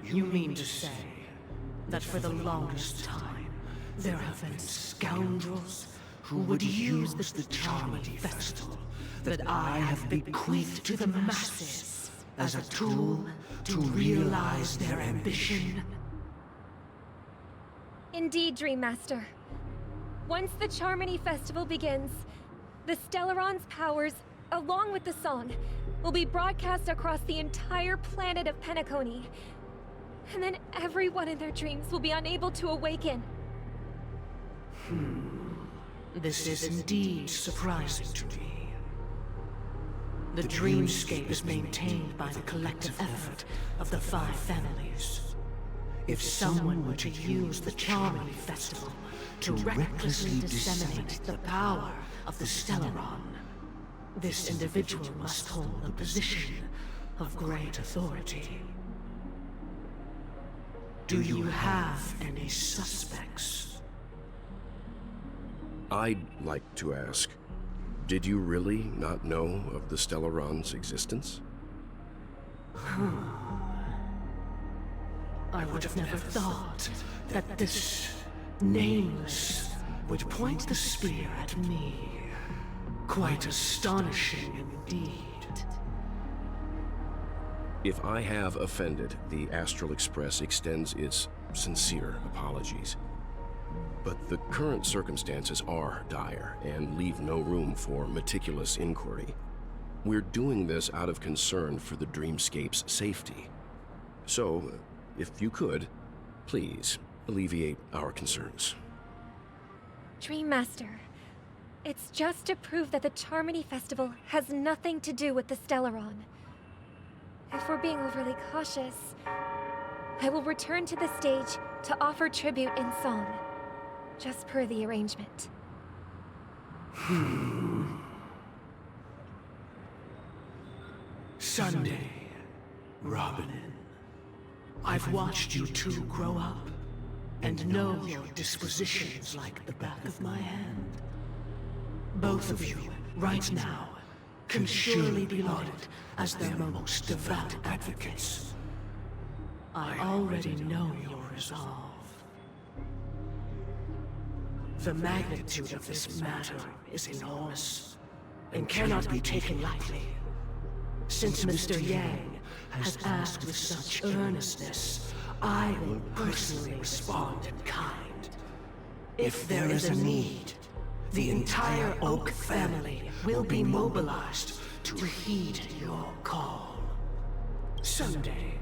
You mean to say that for the longest time, there have been scoundrels who would use the Charmity Festival that I have bequeathed to the masses as a tool to realize their ambition? Indeed, Dream Master. Once the Charmony Festival begins, the Stellaron's powers, along with the song, will be broadcast across the entire planet of Penacony. And then everyone in their dreams will be unable to awaken. This is indeed surprising to me. The dreamscape is maintained by the collective effort of the 5 families. If someone were to use the Charmony Festival to recklessly disseminate the power of the Stellaron, this individual must hold a position of great authority. Do you have any suspects? I'd like to ask, did you really not know of the Stellaron's existence? I would have never thought that this nameless would point the spear at me. Quite astonishing indeed. If I have offended, the Astral Express extends its sincere apologies. But the current circumstances are dire and leave no room for meticulous inquiry. We're doing this out of concern for the Dreamscape's safety. So, if you could, please alleviate our concerns. Dream Master, it's just to prove that the Charmony Festival has nothing to do with the Stellaron. If we're being overly cautious, I will return to the stage to offer tribute in song, just per the arrangement. Sunday, Robin. I've watched you two grow up, and know your dispositions like the back of my hand. Both of you, right now, can surely be lauded as their most devout advocates. I already know your resolve. The magnitude of this matter is enormous, and cannot be taken lightly. Since Mr. Yang has asked with such earnestness, I will personally respond in kind. If there is a need, the entire Oak family will be mobilized to heed your call. Someday,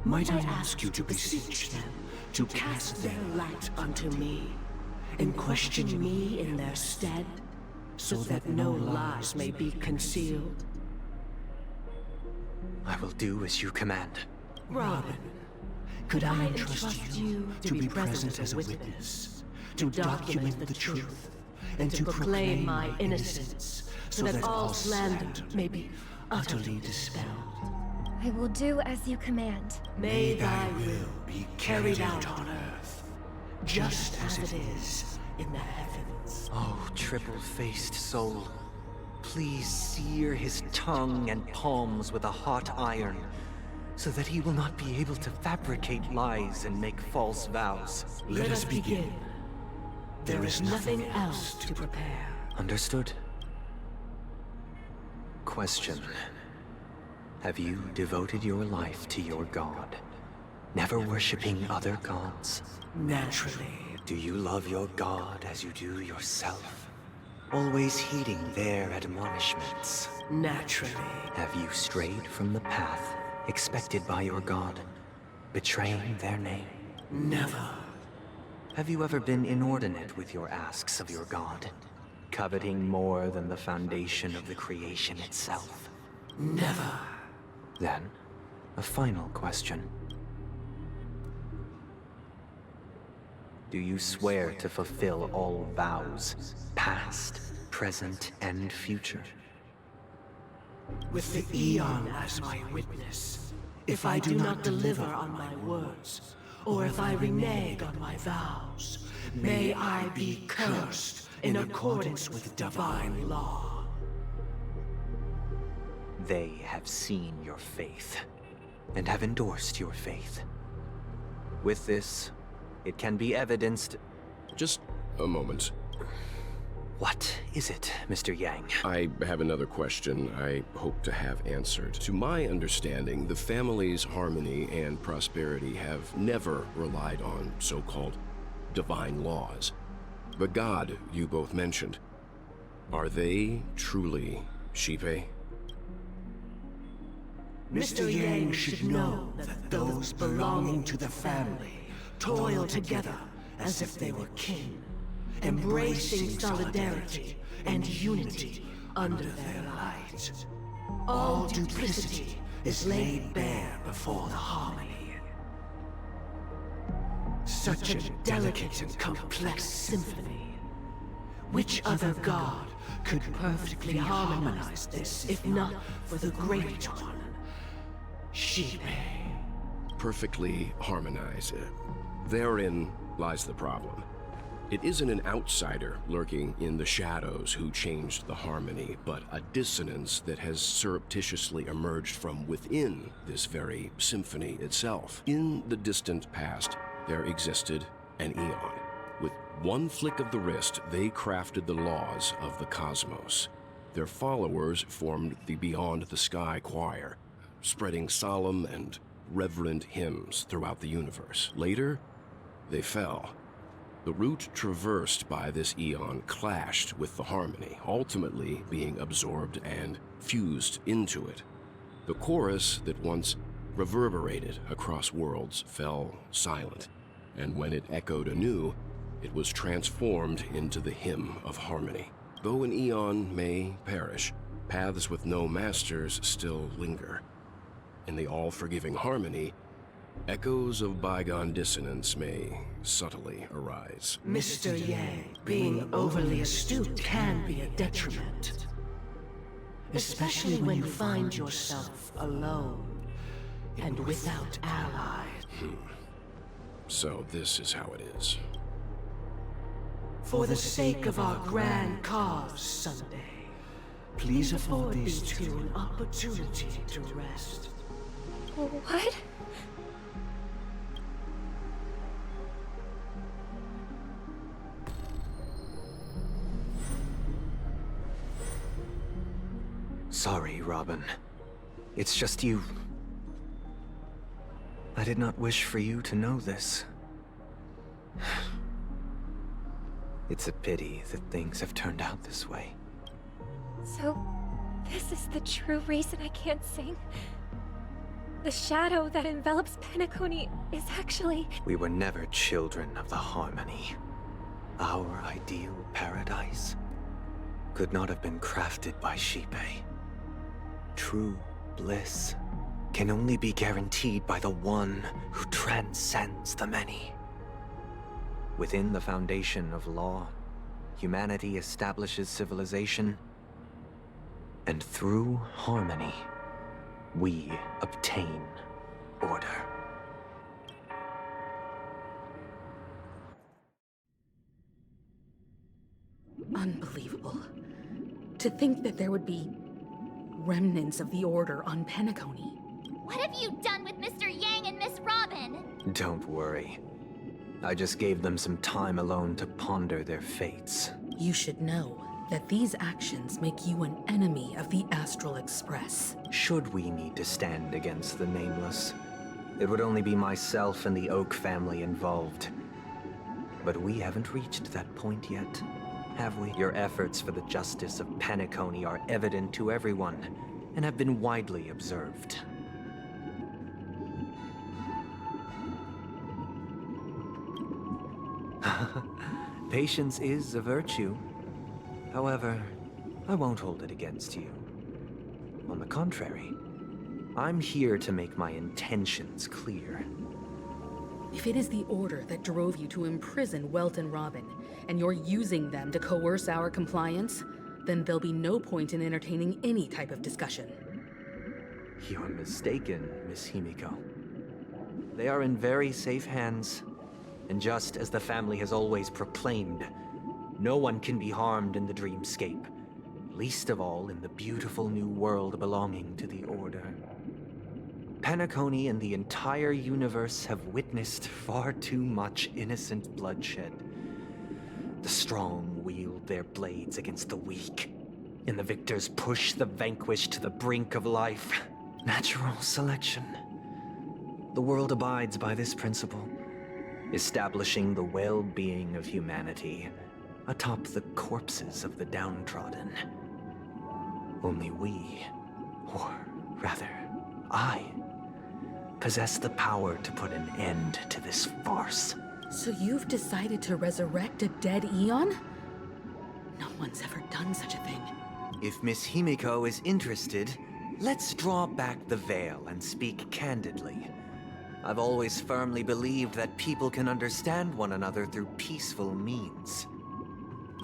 might I ask you to beseech them to cast their light unto me, and question me in their stead, so that no lies may be concealed? I will do as you command. Robin, could I entrust you to be present as a witness, to document the truth, and to proclaim my innocence, so that all slander may be utterly dispelled? I will do as you command. May thy will be carried out on earth, just as it is in the heavens. Oh, triple-faced soul. Please sear his tongue and palms with a hot iron, so that he will not be able to fabricate lies and make false vows. Let us begin. There is nothing else to prepare. Understood. Question. Have you devoted your life to your god, never worshipping other gods? Naturally. Do you love your god as you do yourself? Always heeding their admonishments? Naturally. Have you strayed from the path expected by your god, betraying their name? Never. Have you ever been inordinate with your asks of your god, coveting more than the foundation of the creation itself? Never. Then, a final question. Do you swear to fulfill all vows, past, present, and future? With the Eon as my witness, if I do not deliver on my words, or if I renege on my vows, may I be cursed in accordance with divine law. They have seen your faith, and have endorsed your faith. With this, it can be evidenced... Just a moment. What is it, Mr. Yang? I have another question I hope to have answered. To my understanding, the family's harmony and prosperity have never relied on so-called divine laws. The god you both mentioned, are they truly Shipe? Mr. Yang should know that those belonging to the family toil together as if they were kin, embracing solidarity and unity under their light. All duplicity is laid bare before the harmony. Such a delicate and complex symphony. Which other god could perfectly harmonize this, if not for the Great One, Shipe? Perfectly harmonize. Therein lies the problem. It isn't an outsider lurking in the shadows who changed the harmony, but a dissonance that has surreptitiously emerged from within this very symphony itself. In the distant past, there existed an eon. With one flick of the wrist, they crafted the laws of the cosmos. Their followers formed the Beyond the Sky Choir, spreading solemn and reverent hymns throughout the universe. Later, they fell. The route traversed by this eon clashed with the harmony, ultimately being absorbed and fused into it. The chorus that once reverberated across worlds fell silent, and when it echoed anew, it was transformed into the hymn of harmony. Though an eon may perish, paths with no masters still linger. In the all-forgiving harmony, echoes of bygone dissonance may subtly arise. Mr. Yang, being overly astute can be a detriment. Especially when you find yourself alone and without allies. So this is how it is. For the sake of our grand cause Sunday, please afford these two an opportunity to rest. What? Sorry, Robin. It's just you. I did not wish for you to know this. It's a pity that things have turned out this way. So, this is the true reason I can't sing? The shadow that envelops Penacony is actually... We were never children of the harmony. Our ideal paradise could not have been crafted by Shipe. True bliss can only be guaranteed by the one who transcends the many. Within the foundation of law, humanity establishes civilization, and through harmony, we obtain order. Unbelievable. To think that there would be remnants of the Order on Penacony. What have you done with Mr. Yang and Miss Robin? Don't worry. I just gave them some time alone to ponder their fates. You should know that these actions make you an enemy of the Astral Express. Should we need to stand against the Nameless, it would only be myself and the Oak family involved. But we haven't reached that point yet, have we? Your efforts for the justice of Penacony are evident to everyone, and have been widely observed. Patience is a virtue. However, I won't hold it against you. On the contrary, I'm here to make my intentions clear. If it is the Order that drove you to imprison Welt and Robin, and you're using them to coerce our compliance, then there'll be no point in entertaining any type of discussion. You're mistaken, Miss Himiko. They are in very safe hands, and just as the family has always proclaimed, no one can be harmed in the dreamscape, least of all in the beautiful new world belonging to the Order. Penacony and the entire universe have witnessed far too much innocent bloodshed. The strong wield their blades against the weak, and the victors push the vanquished to the brink of life. Natural selection. The world abides by this principle, establishing the well-being of humanity atop the corpses of the downtrodden. Only we, or rather, I, possess the power to put an end to this farce. So you've decided to resurrect a dead Eon? No one's ever done such a thing. If Miss Himiko is interested, let's draw back the veil and speak candidly. I've always firmly believed that people can understand one another through peaceful means.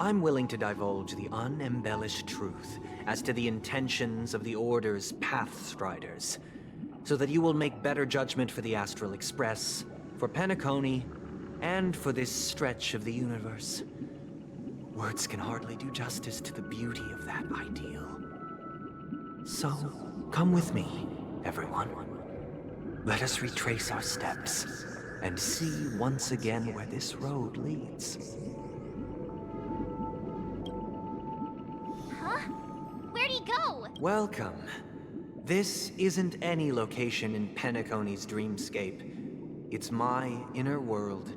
I'm willing to divulge the unembellished truth as to the intentions of the Order's Pathstriders, so that you will make better judgment for the Astral Express, for Penacony, and for this stretch of the universe. Words can hardly do justice to the beauty of that ideal. So, come with me, everyone. Let us retrace our steps and see once again where this road leads. Huh? Where'd he go? Welcome. This isn't any location in Penacony's dreamscape. It's my inner world.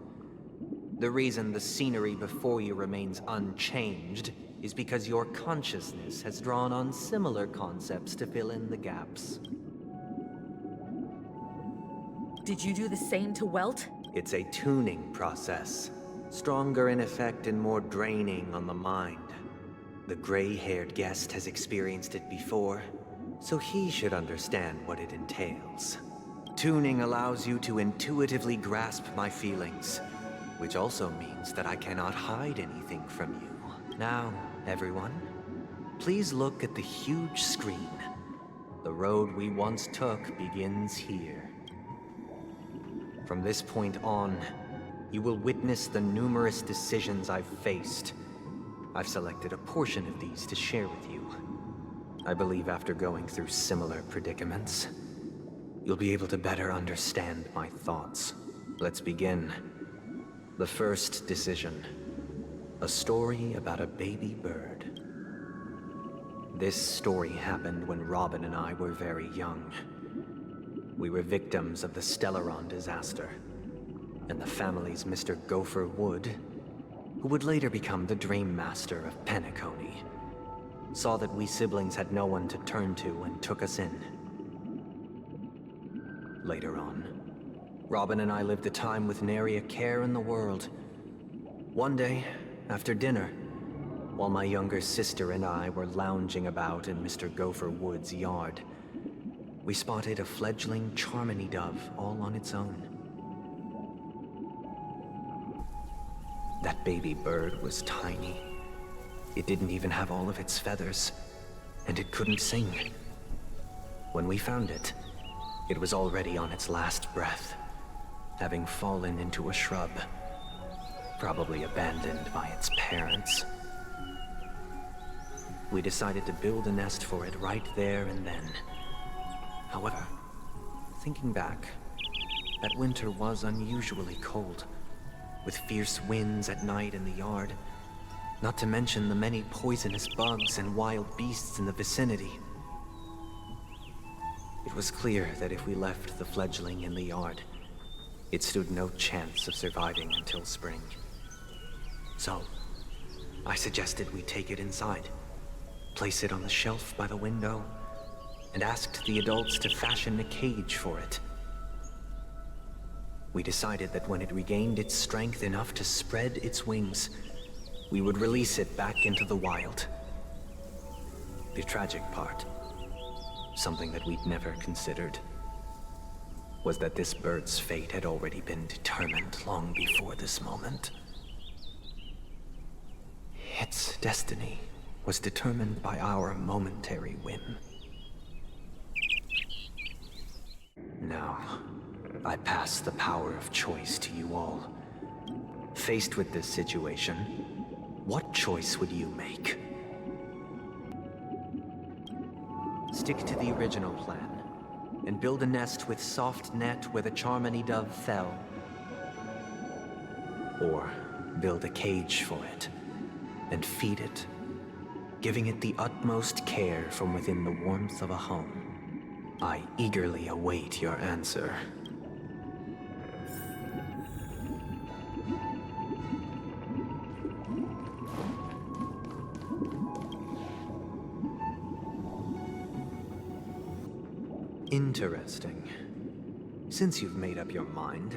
The reason the scenery before you remains unchanged is because your consciousness has drawn on similar concepts to fill in the gaps. Did you do the same to Welt? It's a tuning process. Stronger in effect and more draining on the mind. The gray-haired guest has experienced it before, so he should understand what it entails. Tuning allows you to intuitively grasp my feelings, which also means that I cannot hide anything from you. Now, everyone, please look at the huge screen. The road we once took begins here. From this point on, you will witness the numerous decisions I've faced. I've selected a portion of these to share with you. I believe after going through similar predicaments, you'll be able to better understand my thoughts. Let's begin. The first decision. A story about a baby bird. This story happened when Robin and I were very young. We were victims of the Stellaron disaster, and the family's Mr. Gopher Wood, who would later become the Dream Master of Penacony, saw that we siblings had no one to turn to and took us in. Later on, Robin and I lived a time with nary a care in the world. One day, after dinner, while my younger sister and I were lounging about in Mr. Gopher Wood's yard, we spotted a fledgling Charmony dove all on its own. That baby bird was tiny. It didn't even have all of its feathers, and it couldn't sing. When we found it, it was already on its last breath, having fallen into a shrub, probably abandoned by its parents. We decided to build a nest for it right there and then. However, thinking back, that winter was unusually cold, with fierce winds at night in the yard, not to mention the many poisonous bugs and wild beasts in the vicinity. It was clear that if we left the fledgling in the yard, it stood no chance of surviving until spring. So, I suggested we take it inside, place it on the shelf by the window, and asked the adults to fashion a cage for it. We decided that when it regained its strength enough to spread its wings, we would release it back into the wild. The tragic part, something that we'd never considered, was that this bird's fate had already been determined long before this moment. Its destiny was determined by our momentary whim. Now, I pass the power of choice to you all. Faced with this situation, what choice would you make? Stick to the original plan. and build a nest with soft net where the Charmony dove fell. Or build a cage for it and feed it, giving it the utmost care from within the warmth of a home. I eagerly await your answer. Interesting. Since you've made up your mind,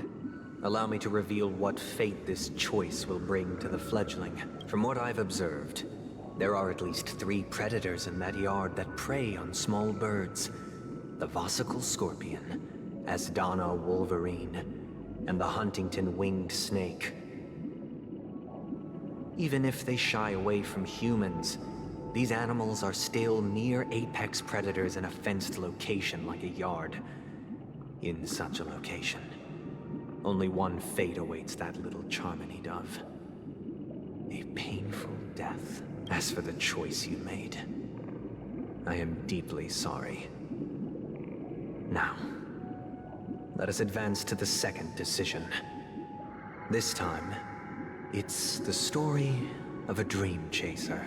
allow me to reveal what fate this choice will bring to the fledgling. From what I've observed, there are at least 3 predators in that yard that prey on small birds. The Vossicle scorpion, Asdana wolverine, and the Huntington winged snake. Even if they shy away from humans, these animals are still near apex predators in a fenced location like a yard. In such a location, only one fate awaits that little Charmony dove. A painful death. As for the choice you made, I am deeply sorry. Now, let us advance to the second decision. This time, it's the story of a dream chaser.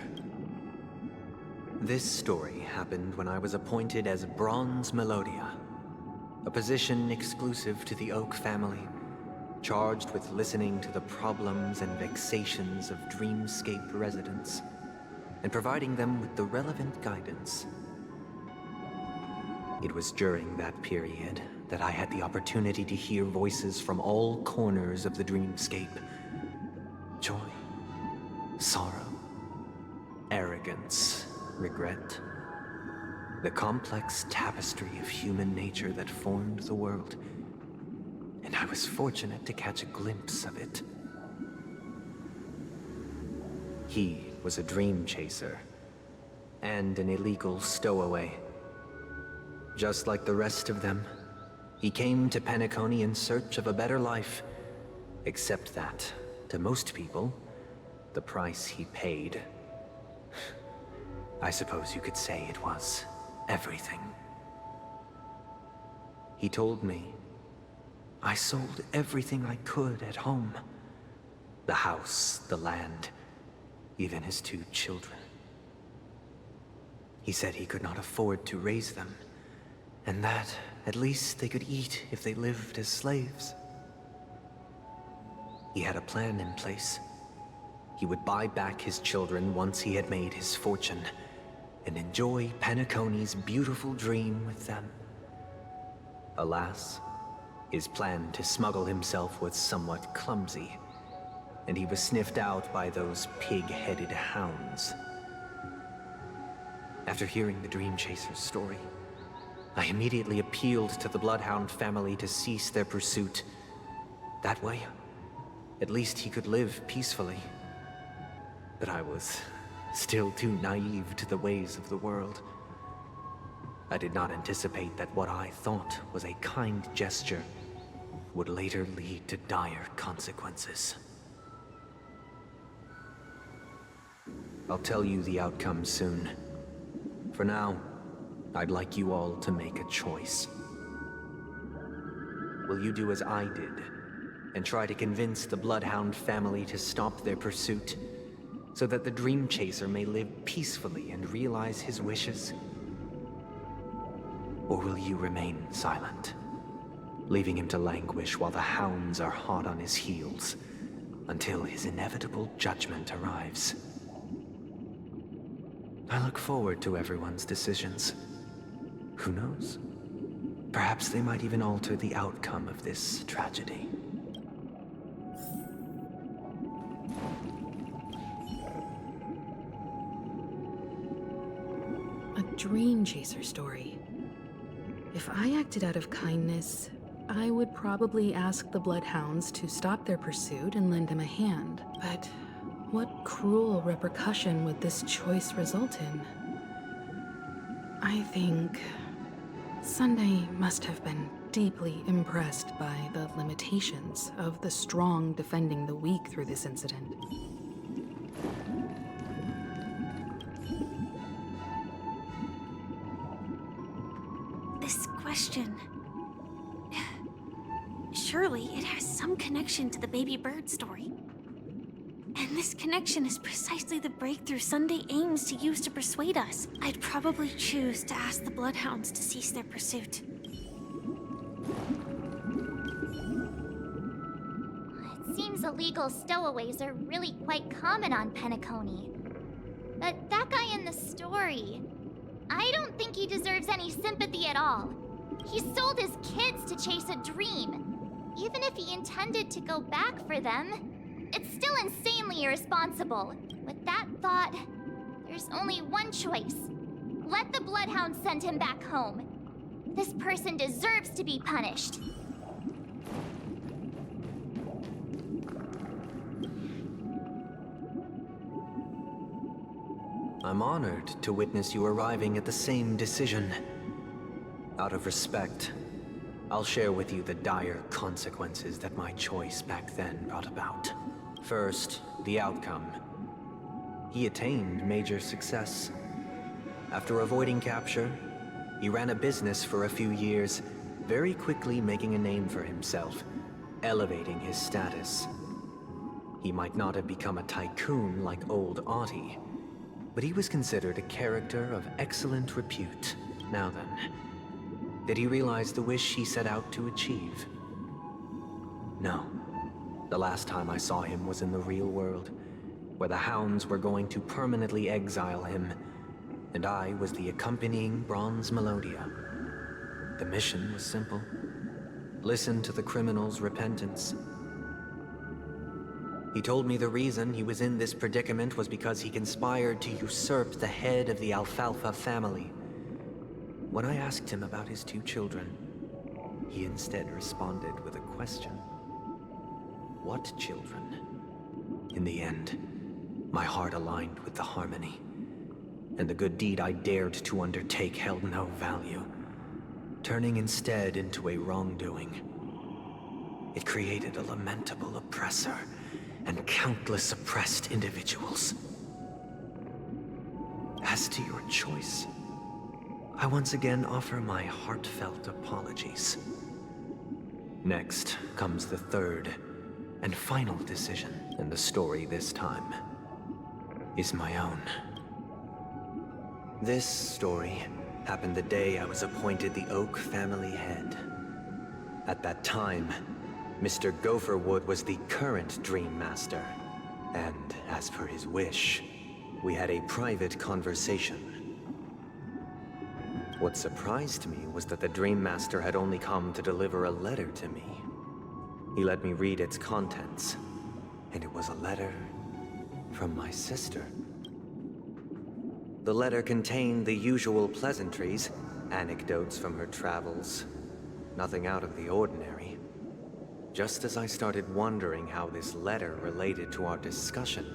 This story happened when I was appointed as Bronze Melodia, a position exclusive to the Oak family, charged with listening to the problems and vexations of Dreamscape residents, and providing them with the relevant guidance. It was during that period that I had the opportunity to hear voices from all corners of the Dreamscape. Joy, sorrow, arrogance, regret. The complex tapestry of human nature that formed the world. And I was fortunate to catch a glimpse of it. He was a dream chaser, and an illegal stowaway. Just like the rest of them, he came to Penacony in search of a better life, except that, to most people, the price he paid, I suppose you could say it was everything. He told me I sold everything I could at home. The house, the land, even his 2 children. He said he could not afford to raise them, and that at least they could eat if they lived as slaves. He had a plan in place. He would buy back his children once he had made his fortune, and enjoy Penacony's beautiful dream with them. Alas, his plan to smuggle himself was somewhat clumsy, and he was sniffed out by those pig-headed hounds. After hearing the Dream Chaser's story, I immediately appealed to the Bloodhound family to cease their pursuit. That way, at least he could live peacefully. But I was still too naive to the ways of the world. I did not anticipate that what I thought was a kind gesture would later lead to dire consequences. I'll tell you the outcome soon. For now, I'd like you all to make a choice. Will you do as I did, and try to convince the Bloodhound family to stop their pursuit, so that the Dream Chaser may live peacefully and realize his wishes? Or will you remain silent, leaving him to languish while the hounds are hot on his heels, until his inevitable judgment arrives? I look forward to everyone's decisions. Who knows? Perhaps they might even alter the outcome of this tragedy. A dream chaser story. If I acted out of kindness, I would probably ask the Bloodhounds to stop their pursuit and lend him a hand. But what cruel repercussion would this choice result in? I think Sunday must have been deeply impressed by the limitations of the strong defending the weak through this incident. This question Surely it has some connection to the baby bird story. And this connection is precisely the breakthrough Sunday aims to use to persuade us. I'd probably choose to ask the Bloodhounds to cease their pursuit. It seems illegal stowaways are really quite common on Penacony. But that guy in the story, I don't think he deserves any sympathy at all. He sold his kids to chase a dream. Even if he intended to go back for them, it's still insanely irresponsible. With that thought, there's only one choice. Let the Bloodhounds send him back home. This person deserves to be punished. I'm honored to witness you arriving at the same decision. Out of respect, I'll share with you the dire consequences that my choice back then brought about. First, the outcome. He attained major success. After avoiding capture, he ran a business for a few years, very quickly making a name for himself, elevating his status. He might not have become a tycoon like old Audie, but he was considered a character of excellent repute. Now then, did he realize the wish he set out to achieve? No. The last time I saw him was in the real world, where the Hounds were going to permanently exile him, and I was the accompanying Bronze Melodia. The mission was simple. Listen to the criminal's repentance. He told me the reason he was in this predicament was because he conspired to usurp the head of the Alfalfa family. When I asked him about his 2 children, he instead responded with a question. What children? In the end, my heart aligned with the harmony, and the good deed I dared to undertake held no value, turning instead into a wrongdoing. It created a lamentable oppressor and countless oppressed individuals. As to your choice, I once again offer my heartfelt apologies. Next comes the third and final decision, and the story this time is my own. This story happened the day I was appointed the Oak family head. At that time, Mr. Gopherwood was the current Dream Master, and as per his wish, we had a private conversation. What surprised me was that the Dream Master had only come to deliver a letter to me. He let me read its contents, and it was a letter from my sister. The letter contained the usual pleasantries, anecdotes from her travels, nothing out of the ordinary. Just as I started wondering how this letter related to our discussion,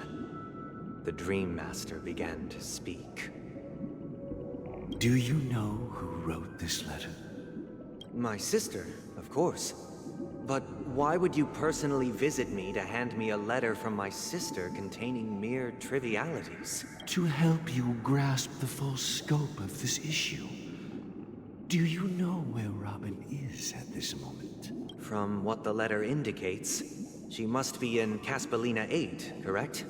the Dream Master began to speak. Do you know who wrote this letter? My sister, of course. But why would you personally visit me to hand me a letter from my sister containing mere trivialities? To help you grasp the full scope of this issue. Do you know where Robin is at this moment? From what the letter indicates, she must be in Caspelina 8, correct?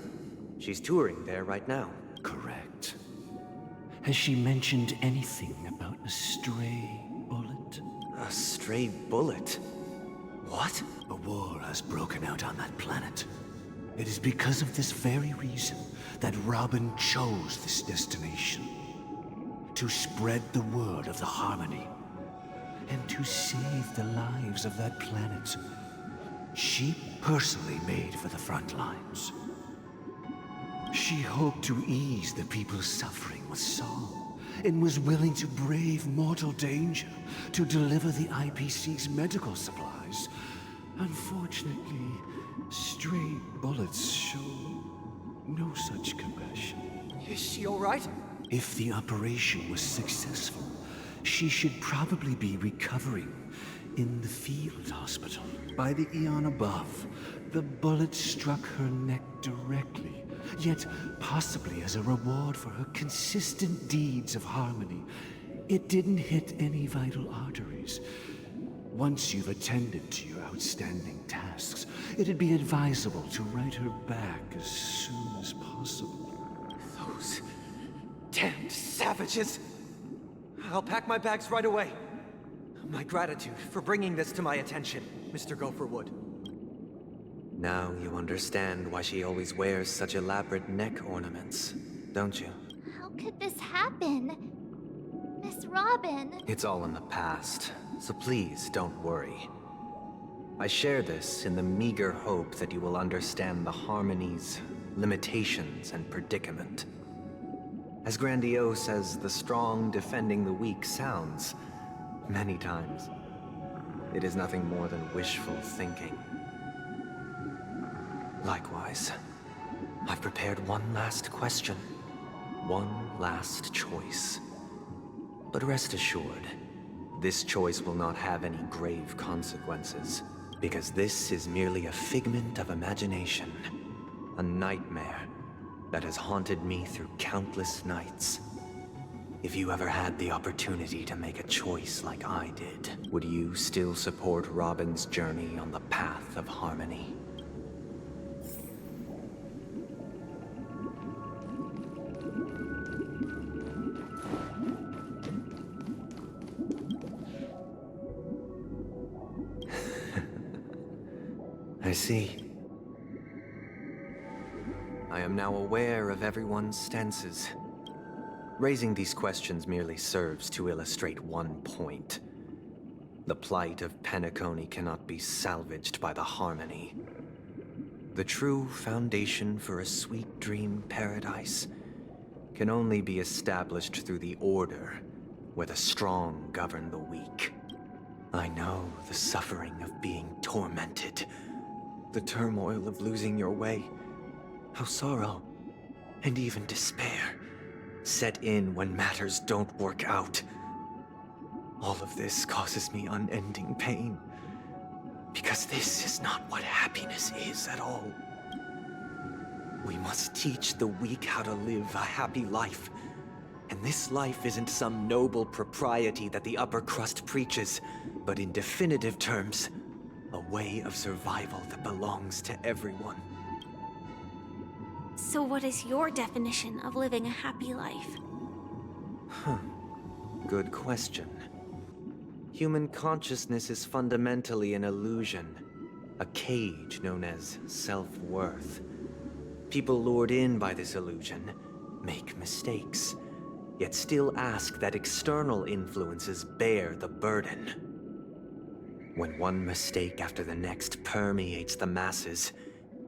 She's touring there right now. Correct. Has she mentioned anything about a stray bullet? A stray bullet? What? A war has broken out on that planet. It is because of this very reason that Robin chose this destination. To spread the word of the Harmony. And to save the lives of that planet. She personally made for the front lines. She hoped to ease the people's suffering with song, and was willing to brave mortal danger to deliver the IPC's medical supplies. Unfortunately, stray bullets show no such compassion. Is she all right? If the operation was successful, she should probably be recovering in the field hospital. By the eon above, the bullet struck her neck directly, yet possibly as a reward for her consistent deeds of harmony, it didn't hit any vital arteries. Once you've attended to your outstanding tasks, it'd be advisable to write her back as soon as possible. Those damned savages! I'll pack my bags right away. My gratitude for bringing this to my attention, Mr. Gopherwood. Now you understand why she always wears such elaborate neck ornaments, don't you? How could this happen? Miss Robin... It's all in the past, so please don't worry. I share this in the meager hope that you will understand the Harmony's limitations and predicament. As grandiose as the strong defending the weak sounds, many times, it is nothing more than wishful thinking. Likewise, I've prepared one last question, one last choice. But rest assured, this choice will not have any grave consequences, because this is merely a figment of imagination, a nightmare that has haunted me through countless nights. If you ever had the opportunity to make a choice like I did, would you still support Robin's journey on the path of harmony? I see. I am now aware of everyone's stances. Raising these questions merely serves to illustrate one point. The plight of Penacony cannot be salvaged by the Harmony. The true foundation for a sweet dream paradise can only be established through the Order, where the strong govern the weak. I know the suffering of being tormented, the turmoil of losing your way, how sorrow, and even despair, set in when matters don't work out. All of this causes me unending pain, because this is not what happiness is at all. We must teach the weak how to live a happy life, and this life isn't some noble propriety that the upper crust preaches, but in definitive terms, a way of survival that belongs to everyone. So what is your definition of living a happy life? Good question. Human consciousness is fundamentally an illusion, a cage known as self-worth. People lured in by this illusion make mistakes, yet still ask that external influences bear the burden. When one mistake after the next permeates the masses,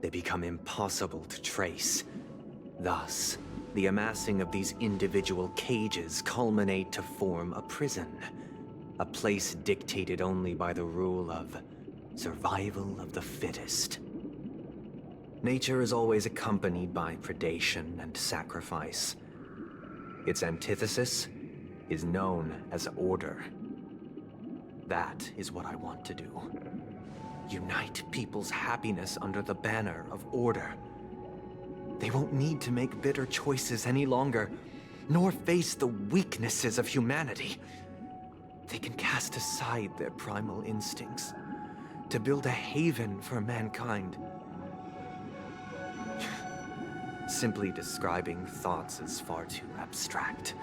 they become impossible to trace. Thus, the amassing of these individual cages culminate to form a prison, a place dictated only by the rule of survival of the fittest. Nature is always accompanied by predation and sacrifice. Its antithesis is known as order. That is what I want to do. Unite people's happiness under the banner of order. They won't need to make bitter choices any longer, nor face the weaknesses of humanity. They can cast aside their primal instincts to build a haven for mankind. Simply describing thoughts is far too abstract,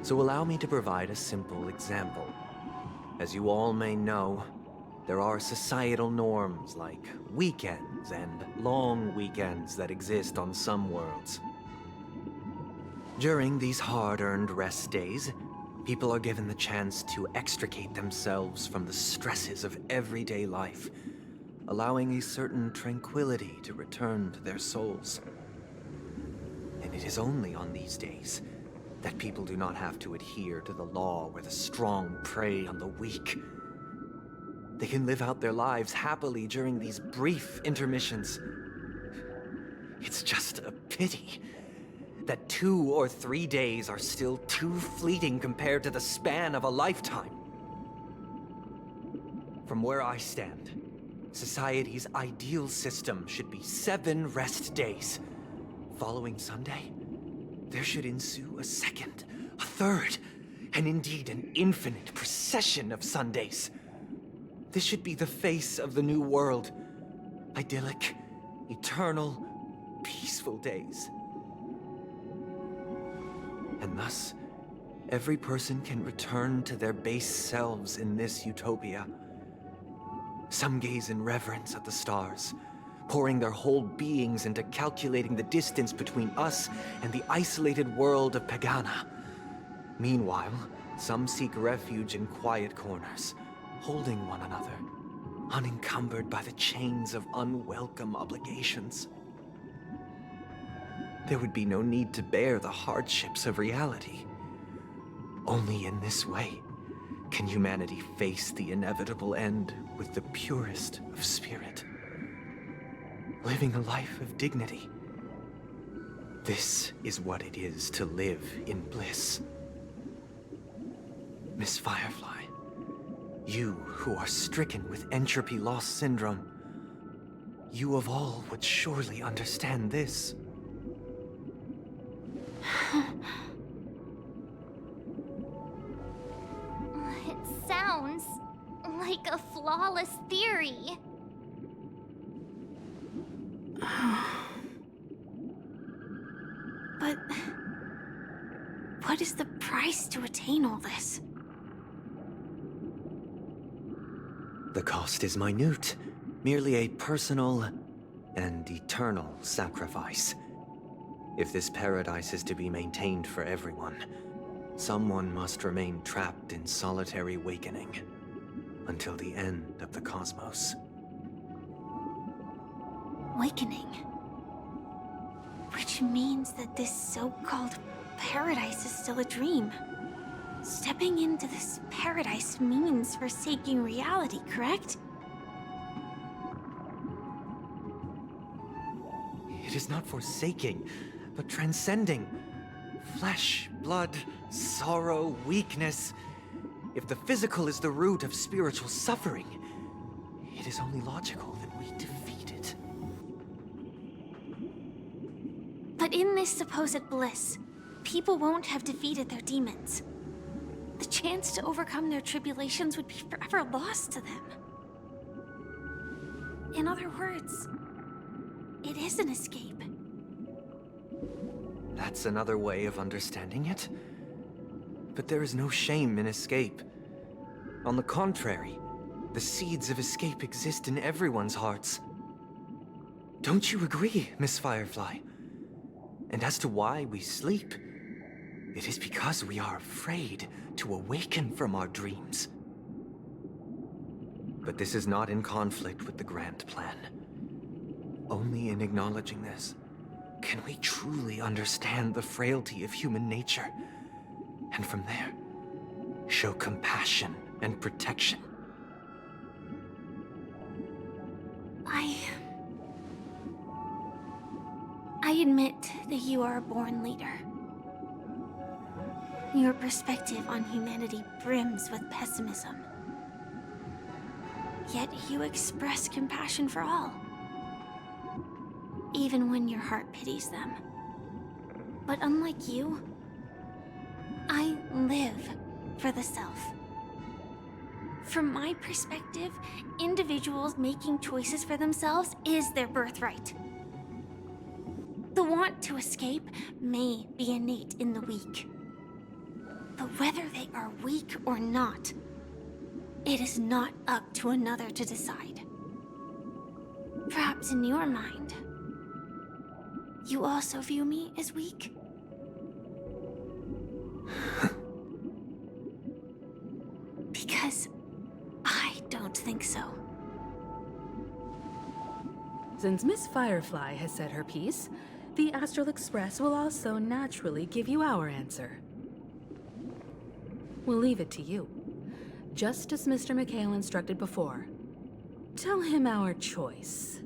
so allow me to provide a simple example. As you all may know, there are societal norms like weekends and long weekends that exist on some worlds. During these hard-earned rest days, people are given the chance to extricate themselves from the stresses of everyday life, allowing a certain tranquility to return to their souls. And it is only on these days that people do not have to adhere to the law where the strong prey on the weak. They can live out their lives happily during these brief intermissions. It's just a pity that 2 or 3 days are still too fleeting compared to the span of a lifetime. From where I stand, society's ideal system should be 7 rest days. Following Sunday, there should ensue a second, a third, and indeed an infinite procession of Sundays. This should be the face of the new world. Idyllic, eternal, peaceful days. And thus, every person can return to their base selves in this utopia. Some gaze in reverence at the stars, pouring their whole beings into calculating the distance between us and the isolated world of Pagana. Meanwhile, some seek refuge in quiet corners, holding one another, unencumbered by the chains of unwelcome obligations. There would be no need to bear the hardships of reality. Only in this way can humanity face the inevitable end with the purest of spirit, living a life of dignity. This is what it is to live in bliss. Miss Firefly, you who are stricken with entropy loss syndrome, you of all would surely understand this. It sounds like a flawless theory. But what is the price to attain all this? The cost is minute, merely a personal and eternal sacrifice. If this paradise is to be maintained for everyone, someone must remain trapped in solitary awakening until the end of the cosmos. Awakening. Which means that this so-called paradise is still a dream. Stepping into this paradise means forsaking reality, correct? It is not forsaking, but transcending. Flesh, blood, sorrow, weakness. If the physical is the root of spiritual suffering, it is only logical that we defeat it. But in this supposed bliss, people won't have defeated their demons. The chance to overcome their tribulations would be forever lost to them. In other words, it is an escape. That's another way of understanding it. But there is no shame in escape. On the contrary, the seeds of escape exist in everyone's hearts. Don't you agree, Miss Firefly? And as to why we sleep, it is because we are afraid to awaken from our dreams. But this is not in conflict with the grand plan. Only in acknowledging this can we truly understand the frailty of human nature, and from there, show compassion and protection. I admit that you are a born leader. Your perspective on humanity brims with pessimism. Yet you express compassion for all, even when your heart pities them. But unlike you, I live for the self. From my perspective, individuals making choices for themselves is their birthright. The want to escape may be innate in the weak. But whether they are weak or not, it is not up to another to decide. Perhaps in your mind, you also view me as weak? Because I don't think so. Since Miss Firefly has said her piece, the Astral Express will also naturally give you our answer. We'll leave it to you, just as Mr. McHale instructed before. Tell him our choice.